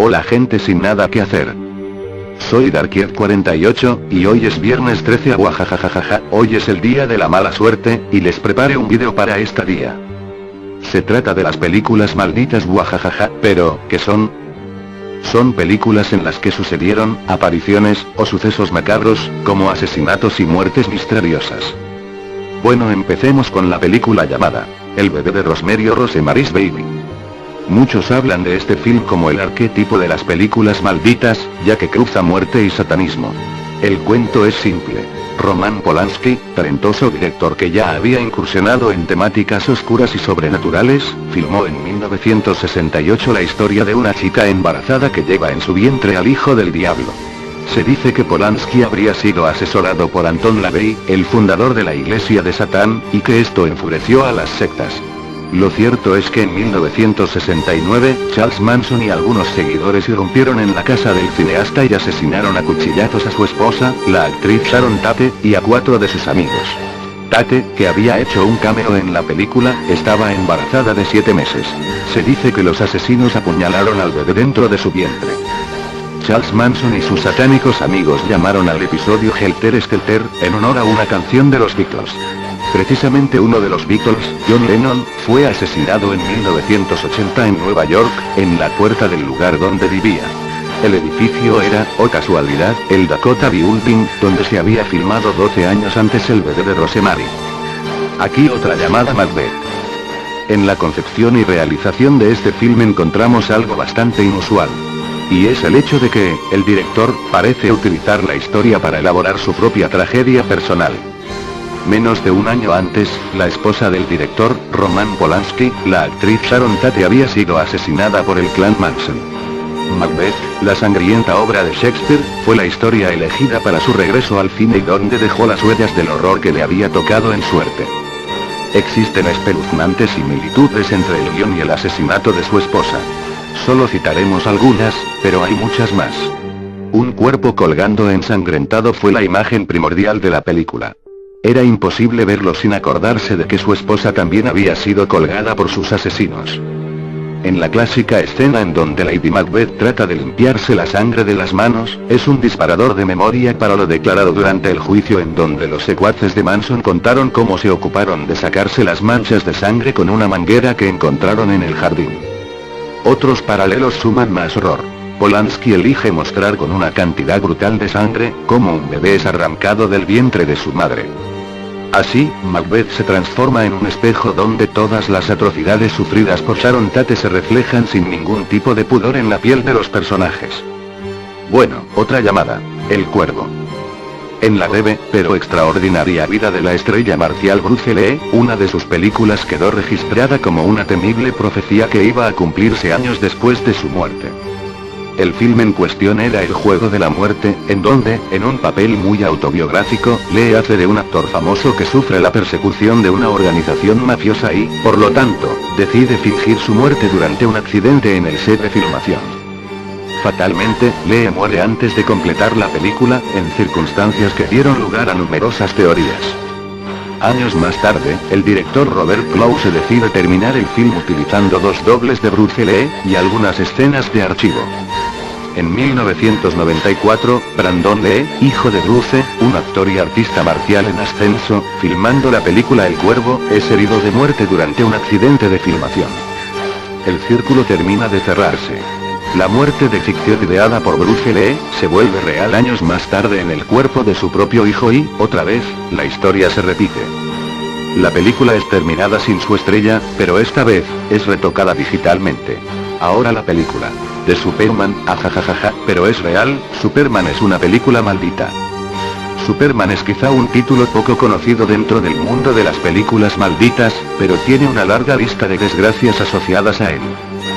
Hola gente sin nada que hacer. Soy Darkier48, y hoy es viernes 13 aguajajajaja, hoy es el día de la mala suerte, y les preparé un vídeo para este día. Se trata de las películas malditas guajajaja, pero, ¿qué son? Son películas en las que sucedieron, apariciones, o sucesos macabros, como asesinatos y muertes misteriosas. Bueno, empecemos con la película llamada El bebé de Rosemary o Rosemary's Baby. Muchos hablan de este film como el arquetipo de las películas malditas, ya que cruza muerte y satanismo. El cuento es simple. Roman Polanski, talentoso director que ya había incursionado en temáticas oscuras y sobrenaturales, filmó en 1968 la historia de una chica embarazada que lleva en su vientre al hijo del diablo. Se dice que Polanski habría sido asesorado por Anton LaVey, el fundador de la Iglesia de Satán, y que esto enfureció a las sectas. Lo cierto es que en 1969, Charles Manson y algunos seguidores irrumpieron en la casa del cineasta y asesinaron a cuchillazos a su esposa, la actriz Sharon Tate, y a 4 de sus amigos. Tate, que había hecho un cameo en la película, estaba embarazada de 7 meses. Se dice que los asesinos apuñalaron al bebé dentro de su vientre. Charles Manson y sus satánicos amigos llamaron al episodio Helter Skelter, en honor a una canción de los Beatles. Precisamente uno de los Beatles, John Lennon, fue asesinado en 1980 en Nueva York, en la puerta del lugar donde vivía. El edificio era, oh casualidad, el Dakota Building, donde se había filmado 12 años antes El bebé de Rosemary. Aquí otra llamada Macbeth. En la concepción y realización de este film encontramos algo bastante inusual. Y es el hecho de que, el director, parece utilizar la historia para elaborar su propia tragedia personal. Menos de un año antes, la esposa del director, Roman Polanski, la actriz Sharon Tate había sido asesinada por el clan Manson. Macbeth, la sangrienta obra de Shakespeare, fue la historia elegida para su regreso al cine y donde dejó las huellas del horror que le había tocado en suerte. Existen espeluznantes similitudes entre el guión y el asesinato de su esposa. Solo citaremos algunas, pero hay muchas más. Un cuerpo colgando ensangrentado fue la imagen primordial de la película. Era imposible verlo sin acordarse de que su esposa también había sido colgada por sus asesinos. En la clásica escena en donde Lady Macbeth trata de limpiarse la sangre de las manos, es un disparador de memoria para lo declarado durante el juicio en donde los secuaces de Manson contaron cómo se ocuparon de sacarse las manchas de sangre con una manguera que encontraron en el jardín. Otros paralelos suman más horror. Polanski elige mostrar con una cantidad brutal de sangre, cómo un bebé es arrancado del vientre de su madre. Así, Macbeth se transforma en un espejo donde todas las atrocidades sufridas por Sharon Tate se reflejan sin ningún tipo de pudor en la piel de los personajes. Bueno, otra llamada, El Cuervo. En la breve, pero extraordinaria vida de la estrella marcial Bruce Lee, una de sus películas quedó registrada como una temible profecía que iba a cumplirse años después de su muerte. El film en cuestión era El juego de la muerte, en donde, en un papel muy autobiográfico, Lee hace de un actor famoso que sufre la persecución de una organización mafiosa y, por lo tanto, decide fingir su muerte durante un accidente en el set de filmación. Fatalmente, Lee muere antes de completar la película, en circunstancias que dieron lugar a numerosas teorías. Años más tarde, el director Robert Clouse decide terminar el film utilizando 2 dobles de Bruce Lee, y algunas escenas de archivo. En 1994, Brandon Lee, hijo de Bruce, un actor y artista marcial en ascenso, filmando la película El Cuervo, es herido de muerte durante un accidente de filmación. El círculo termina de cerrarse. La muerte de ficción ideada por Bruce Lee, se vuelve real años más tarde en el cuerpo de su propio hijo y, otra vez, la historia se repite. La película es terminada sin su estrella, pero esta vez, es retocada digitalmente. Ahora la película de Superman, ajajajaja, pero es real, Superman es una película maldita. Superman es quizá un título poco conocido dentro del mundo de las películas malditas, pero tiene una larga lista de desgracias asociadas a él.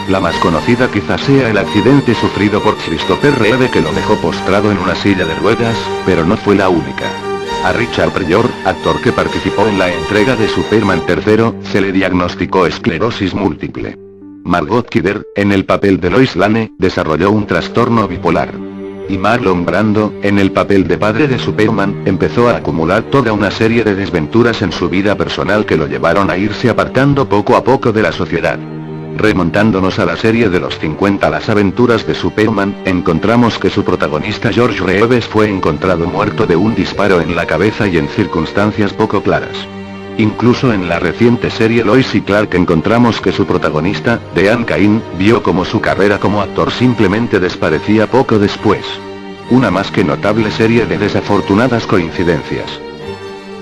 La más conocida quizá sea el accidente sufrido por Christopher Reeve que lo dejó postrado en una silla de ruedas, pero no fue la única. A Richard Pryor, actor que participó en la entrega de Superman III, se le diagnosticó esclerosis múltiple. Margot Kidder, en el papel de Lois Lane, desarrolló un trastorno bipolar. Y Marlon Brando, en el papel de padre de Superman, empezó a acumular toda una serie de desventuras en su vida personal que lo llevaron a irse apartando poco a poco de la sociedad. Remontándonos a la serie de los 50 Las aventuras de Superman, encontramos que su protagonista George Reeves fue encontrado muerto de un disparo en la cabeza y en circunstancias poco claras. Incluso en la reciente serie Lois y Clark encontramos que su protagonista, Dean Cain, vio como su carrera como actor simplemente desaparecía poco después. Una más que notable serie de desafortunadas coincidencias.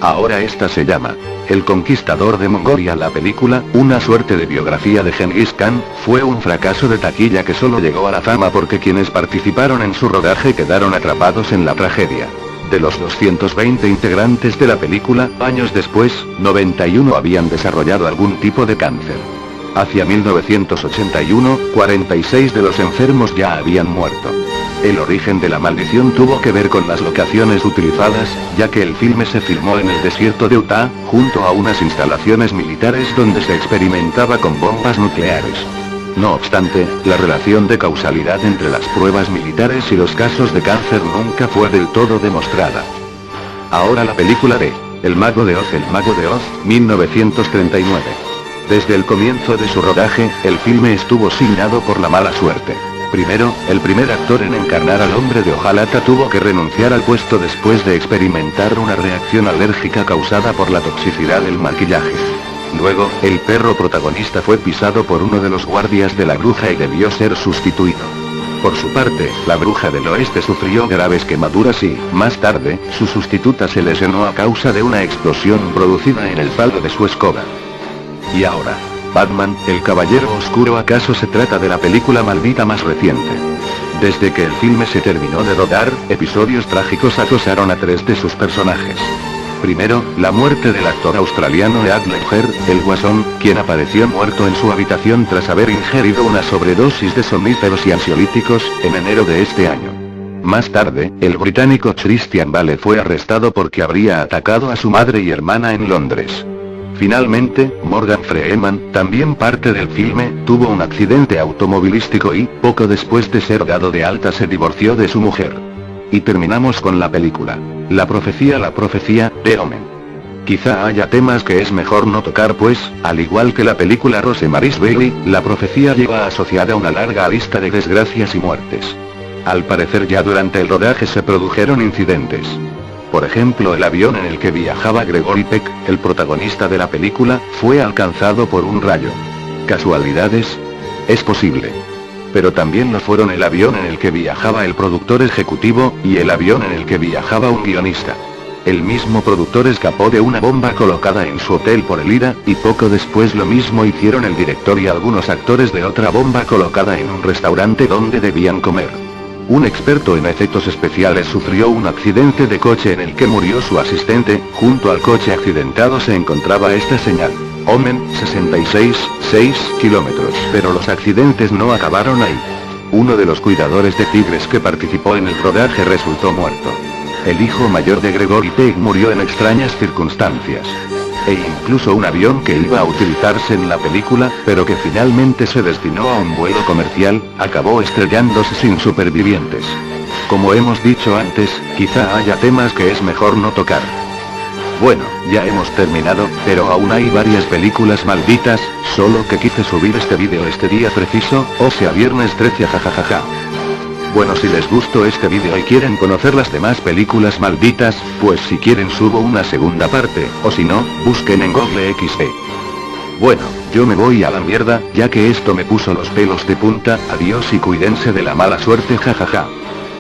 Ahora esta se llama El Conquistador de Mongolia. La película, una suerte de biografía de Gengis Khan, fue un fracaso de taquilla que solo llegó a la fama porque quienes participaron en su rodaje quedaron atrapados en la tragedia. De los 220 integrantes de la película, años después, 91 habían desarrollado algún tipo de cáncer. Hacia 1981, 46 de los enfermos ya habían muerto. El origen de la maldición tuvo que ver con las locaciones utilizadas, ya que el filme se filmó en el desierto de Utah, junto a unas instalaciones militares donde se experimentaba con bombas nucleares. No obstante, la relación de causalidad entre las pruebas militares y los casos de cáncer nunca fue del todo demostrada. Ahora la película de El Mago de Oz. El Mago de Oz, 1939. Desde el comienzo de su rodaje, el filme estuvo signado por la mala suerte. Primero, el primer actor en encarnar al hombre de hojalata tuvo que renunciar al puesto después de experimentar una reacción alérgica causada por la toxicidad del maquillaje. Luego, el perro protagonista fue pisado por uno de los guardias de la bruja y debió ser sustituido. Por su parte, la bruja del oeste sufrió graves quemaduras y, más tarde, su sustituta se lesionó a causa de una explosión producida en el palo de su escoba. Y ahora, Batman, el Caballero Oscuro. ¿Acaso se trata de la película maldita más reciente? Desde que el filme se terminó de rodar, episodios trágicos acosaron a 3 de sus personajes. Primero, la muerte del actor australiano Heath Ledger, el Guasón, quien apareció muerto en su habitación tras haber ingerido una sobredosis de somníferos y ansiolíticos, en enero de este año. Más tarde, el británico Christian Bale fue arrestado porque habría atacado a su madre y hermana en Londres. Finalmente, Morgan Freeman, también parte del filme, tuvo un accidente automovilístico y, poco después de ser dado de alta, se divorció de su mujer. Y terminamos con la película La profecía, de Omen. Quizá haya temas que es mejor no tocar pues, al igual que la película Rosemary's Baby, la profecía lleva asociada una larga lista de desgracias y muertes. Al parecer ya durante el rodaje se produjeron incidentes. Por ejemplo, el avión en el que viajaba Gregory Peck, el protagonista de la película, fue alcanzado por un rayo. ¿Casualidades? Es posible. Pero también lo fueron el avión en el que viajaba el productor ejecutivo, y el avión en el que viajaba un guionista. El mismo productor escapó de una bomba colocada en su hotel por el IRA, y poco después lo mismo hicieron el director y algunos actores de otra bomba colocada en un restaurante donde debían comer. Un experto en efectos especiales sufrió un accidente de coche en el que murió su asistente. Junto al coche accidentado se encontraba esta señal: Omen, 66,6 kilómetros. Pero los accidentes no acabaron ahí. Uno de los cuidadores de tigres que participó en el rodaje resultó muerto. El hijo mayor de Gregory Peck murió en extrañas circunstancias. E incluso un avión que iba a utilizarse en la película, pero que finalmente se destinó a un vuelo comercial, acabó estrellándose sin supervivientes. Como hemos dicho antes, quizá haya temas que es mejor no tocar. Bueno, ya hemos terminado, pero aún hay varias películas malditas, solo que quise subir este vídeo este día preciso, o sea viernes 13 jajajaja. Bueno, si les gustó este vídeo y quieren conocer las demás películas malditas, pues si quieren subo una segunda parte, o si no, busquen en Google XD. Bueno, yo me voy a la mierda, ya que esto me puso los pelos de punta. Adiós y cuídense de la mala suerte, jajaja.